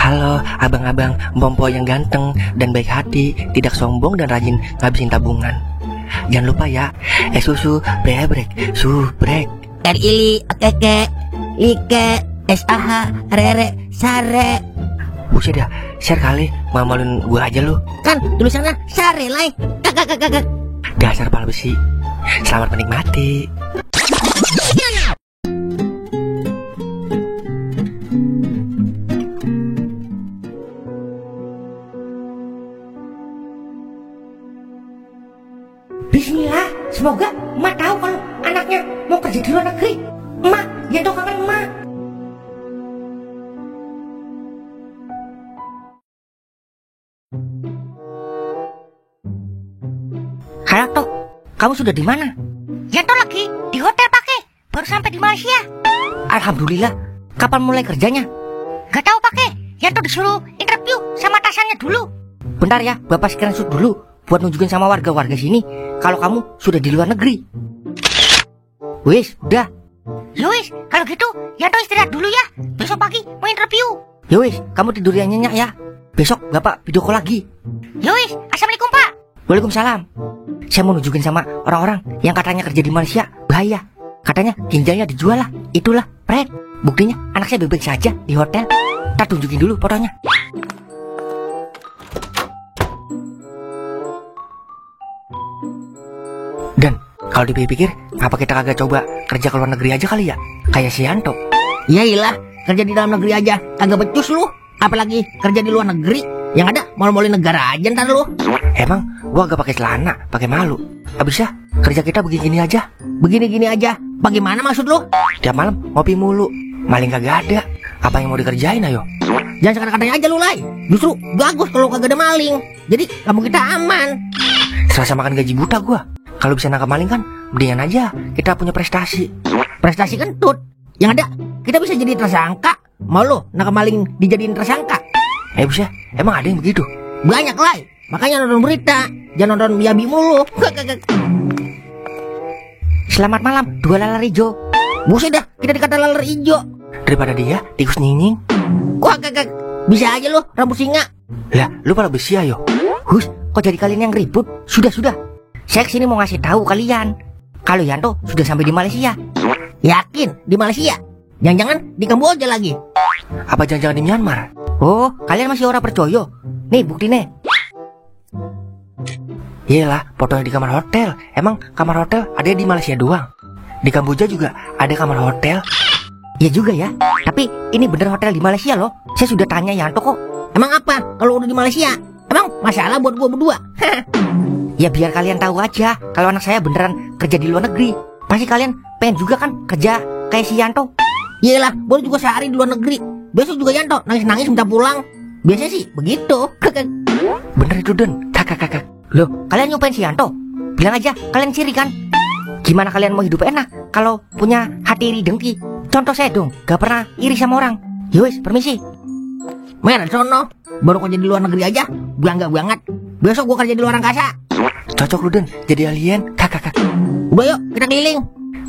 Halo abang-abang Bompo yang ganteng dan baik hati, tidak sombong dan rajin ngabisin tabungan. Jangan lupa ya, susu brebrek, subrek. RILI, keke, like, SAH, rere, sare. Buset dah, share kali, malu-maluin gue aja lu. Kan tulisannya sare, like. Kakak. Dasar pal besi. Selamat menikmati. Bismillah, semoga emak tahu kalau anaknya mau kerja di luar negeri. Emak, ya tuh kangen emak. Halo Tok, kamu sudah di mana? Yanto lagi di hotel pakai, baru sampai di Malaysia. Alhamdulillah. Kapan mulai kerjanya? Gak tahu pakai, Yanto disuruh interview sama atasannya dulu. Bentar ya, Bapak screenshot dulu buat nunjukin sama warga-warga sini kalau kamu sudah di luar negeri. Wis, udah. Yowis, kalau gitu Yanto istirahat dulu ya. Besok pagi mau interview. Yowis, kamu tidur yang nyenyak ya. Besok Bapak video call lagi. Yowis, assalamualaikum Pak. Waalaikumsalam. Saya mau nunjukin sama orang-orang yang katanya kerja di Malaysia bahaya. Katanya ginjalnya dijual lah. Itulah, Fred. Buktinya anak saya baik-baik saja di hotel. Ntar tunjukin dulu fotonya. Dan kalau dipikir-pikir, apa kita kagak coba kerja ke luar negeri aja kali ya? Kayak si Yanto. Yailah, kerja di dalam negeri aja kagak becus lu. Apalagi kerja di luar negeri. Yang ada malu-maluin negara aja ntar lu. Emang gua gak pakai celana, pakai malu. Abis ya kerja kita begini-gini aja. Begini-gini aja. Bagaimana maksud lu? Tiap malam ngopi mulu, maling kagak ada. Apa yang mau dikerjain ayo? Jangan sekadang-kadang aja lu, Lai. Justru bagus kalau kagak ada maling. Jadi kamu kita aman. Serasa makan gaji buta gua. Kalau bisa nangkap maling kan mendingan aja kita punya prestasi. Prestasi kentut. Yang ada kita bisa jadi tersangka. Mau lu nangkap maling dijadiin tersangka? Bisa, emang ada yang begitu? Banyak, Lai. Makanya nonton berita, jangan nonton Yabi mulu. Selamat malam, dua laler hijau. Buset dah, kita dikata laler hijau. Daripada dia tikus nyinying. Wah, kagak. Bisa aja lu rambut singa. Lah, lu pada besi ayo. Hus, kok jadi kalian yang ribut? Sudah. Saya kesini mau ngasih tahu kalian kalau Yanto sudah sampai di Malaysia. Yakin di Malaysia? Jangan-jangan di Kamboja lagi. Apa jangan-jangan di Myanmar? Oh, kalian masih orang percaya? Nih bukti nih. Iyalah, fotonya di kamar hotel. Emang kamar hotel ada di Malaysia doang? Di Kamboja juga ada kamar hotel? Ya juga ya. Tapi ini bener hotel di Malaysia loh. Saya sudah tanya Yanto kok. Emang apa kalau udah di Malaysia? Emang masalah buat gua berdua? Ya biar kalian tahu aja kalau anak saya beneran kerja di luar negeri. Pasti kalian pengen juga kan kerja kayak si Yanto. Iyalah, boleh juga sehari di luar negeri. Besok juga Yanto nangis-nangis minta pulang. Biasanya sih begitu. Bener itu Den. Kakak. Loh, kalian nyumpain si Yanto? Bilang aja kalian ciri kan? Gimana kalian mau hidup enak kalau punya hati iri dengki? Contoh saya dong, gak pernah iri sama orang. Yowis, permisi. Merah sono, baru kerja di luar negeri aja bangga banget. Besok gua kerja di luar angkasa. Cocok lu Den, jadi alien. Kakak. Udah yuk, kita keliling.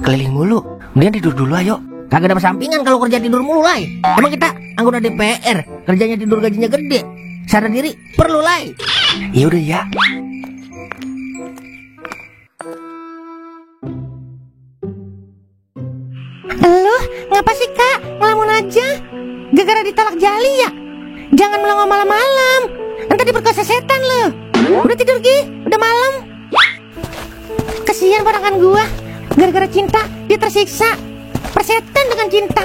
Keliling mulu, mendingan tidur dulu ayo. Kagak ada sampingan kalau kerja tidur mulu, Lai. Emang kita anggota DPR, kerjanya tidur gajinya gede. Sadar diri perlu, Lai. Ya udah ya. Loh, ngapa sih Kak? Ngelamun aja. Gara-gara ditolak Jali ya? Jangan melongo malam-malam. Nanti diperkosa setan lo. Udah tidur Gi, udah malam. Kasihan ponakan gua. Gara-gara cinta dia tersiksa. Persetan dengan cinta.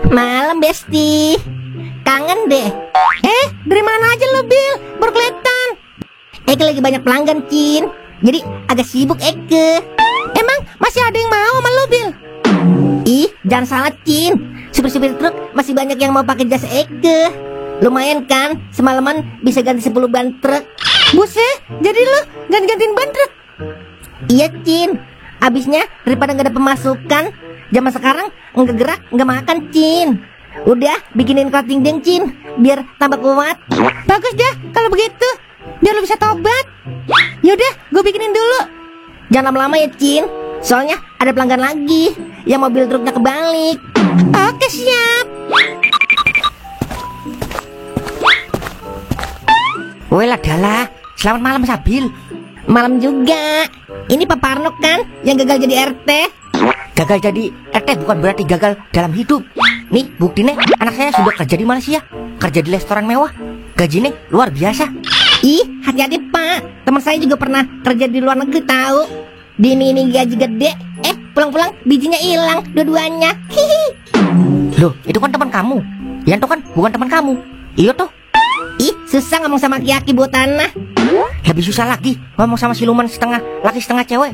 Malam, Besti. Kangen deh. Dari mana aja lo, Bil? Baru kelihatan. Eke lagi banyak pelanggan, Cin. Jadi agak sibuk, Eke. Emang masih ada yang mau sama lo, Bil? Ih, jangan salah, Cin. Supir-supir truk masih banyak yang mau pakai jasa Eke. Lumayan kan, semalaman bisa ganti 10 ban truk. Buset, jadi lo ganti-gantiin ban truk? Iya, Cin. Abisnya daripada gak ada pemasukan, zaman sekarang nggak gerak, nggak makan, Cin. Udah bikinin clothing deng, Cin, biar tambah kuat. Bagus dah kalau begitu, biar lo bisa tobat. Yaudah, gue bikinin dulu. Jangan lama-lama ya, Cin. Soalnya ada pelanggan lagi yang mobil truknya kebalik. Oke, siap. Wela dalah. Selamat malam Sabil. Malam juga. Ini Pak Parno kan yang gagal jadi RT? Gagal jadi RT bukan berarti gagal dalam hidup. Nih buktinya anak saya sudah kerja di Malaysia. Kerja di restoran mewah. Gajinya luar biasa. Ih, hati-hati Pak. Teman saya juga pernah kerja di luar negeri tahu. Ini gaji gede. Pulang-pulang bijinya hilang dua-duanya. Hihi. Loh, itu kan teman kamu. Yanto kan bukan teman kamu. Iya toh. Ih, susah ngomong sama aki-aki buat tanah. Lebih susah lagi ngomong sama siluman setengah laki setengah cewek.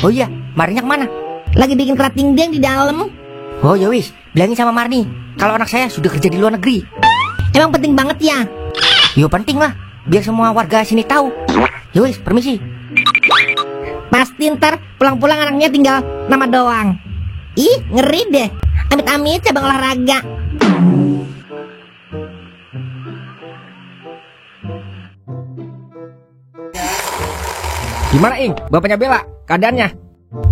Oh iya, Marninya kemana? Lagi bikin kerating deng di dalam. Oh ya wis, bilangin sama Marni kalau anak saya sudah kerja di luar negeri. Emang penting banget ya? Yo penting lah, biar semua warga sini tahu. Ya wis, permisi. Pasti ntar pulang-pulang anaknya tinggal nama doang. Ih, ngeri deh. Amit-amit cabang olahraga. Gimana Ing? Bapaknya Bella, keadaannya?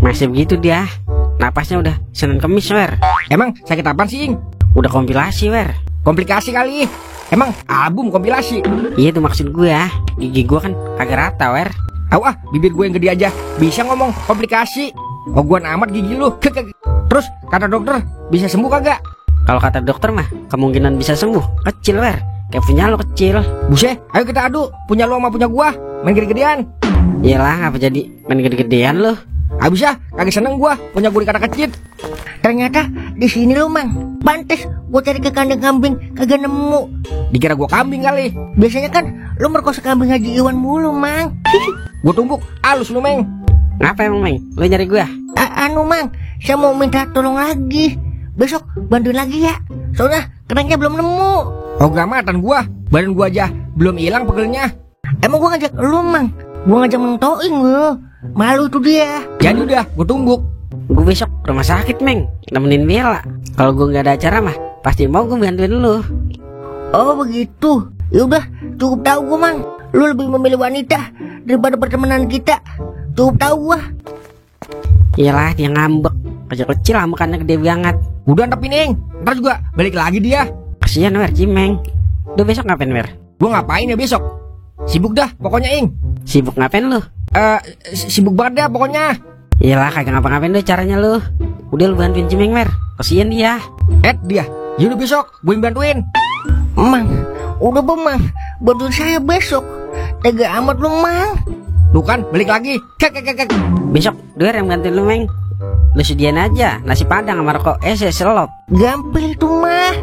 Masih begitu dia. Napasnya udah Senin Kemis, Wer. Emang sakit apaan sih Ing? Udah kompilasi, Wer. Komplikasi kali. Emang album kompilasi? Iya itu maksud gue ya. Gigi gue kan kagak rata, Wer. Bibir gue yang gede aja bisa ngomong komplikasi. Gua amat gigi lu. Terus kata dokter bisa sembuh kagak? Kalau kata dokter mah kemungkinan bisa sembuh kecil, Wer. Kayak punya lo kecil. Buset, ayo kita adu. Punya lu sama punya gua main gede-gedean. Iyalah, ngapa jadi main gede-gedean lo? Bisa, kagak seneng gua punya gua dikata kecil. Ternyata di sini lo Mang. Pantes gua cari ke kandang kambing kagak nemu. Dikira gua kambing kali. Biasanya kan lo merkosa kambing Haji Iwan mulu Mang. Gua tumbuk halus lu Meng. Ngapa emang, Meng? Lo nyari gue? Anu Mang, saya mau minta tolong lagi. Besok bantuin lagi ya. Soalnya kerangnya belum nemu. Gamatan gua, badan gua aja belum hilang pegelnya. Emang gua ngajak lu Mang. Gua ngajak Mang Toing lo. Malu tuh dia. Jadi udah, gua tumbuk. Gue besok rumah sakit, Meng. Nemenin Bella. Kalau gue nggak ada acara mah pasti mau gue bantuin lu. Oh begitu. Ya udah, cukup tahu gua Mang. Lu lebih memilih wanita daripada pertemanan kita. Cukup tahu gua. Iyalah, dia ngambek. Kecil-kecil ambekannya gede banget. Udah tapi Ning, ntar juga balik lagi dia. Kasian, Wer, Cimeng. Lu besok ngapain, Wer? Gua ngapain ya besok? Sibuk dah pokoknya Ing. Sibuk ngapain lu? Sibuk banget dah pokoknya. Iyalah, kagak ngapa-ngapain lu caranya lu. Udah lu bantuin Cimeng, Wer. Kasian dia. Dia. Yaudah besok gue yang bantuin. Mang, udah Mang, bantuin saya besok. Tega amat lu Mang. Lu kan balik lagi. Besok gue yang bantuin lu, Meng. Lu sediain aja nasi padang sama rokok selop. Gampil tuh mah.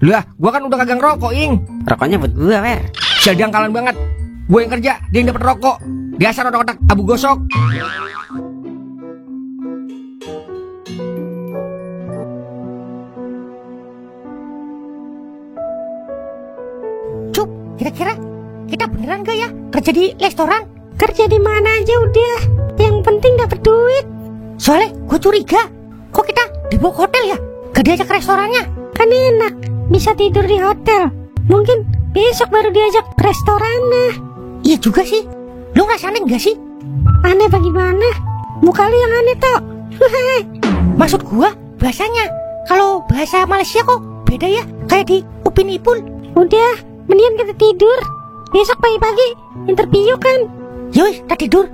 Lah, gua kan udah kagak ngerokok Ing. Rokoknya buat gua, Wer. Sial dangkalan banget. Gue yang kerja, dia yang dapat rokok. Dasar otak-otak abu gosok. Cup, kira-kira kita beneran gak ya kerja di restoran? Kerja di mana aja udah. Yang penting dapat duit. Soalnya gue curiga, kok kita dibawa ke hotel ya? Gak diajak ke restorannya? Kan enak, bisa tidur di hotel. Mungkin besok baru diajak ke restorannya. Iya juga sih. Lu ngerasa aneh gak sih? Aneh bagaimana? Muka lu yang aneh toh. Maksud gua bahasanya. Kalau bahasa Malaysia kok beda ya? Kayak di Upin Ipin. Udah, mendingan kita tidur. Besok pagi-pagi interview kan. Yoi, kita tidur.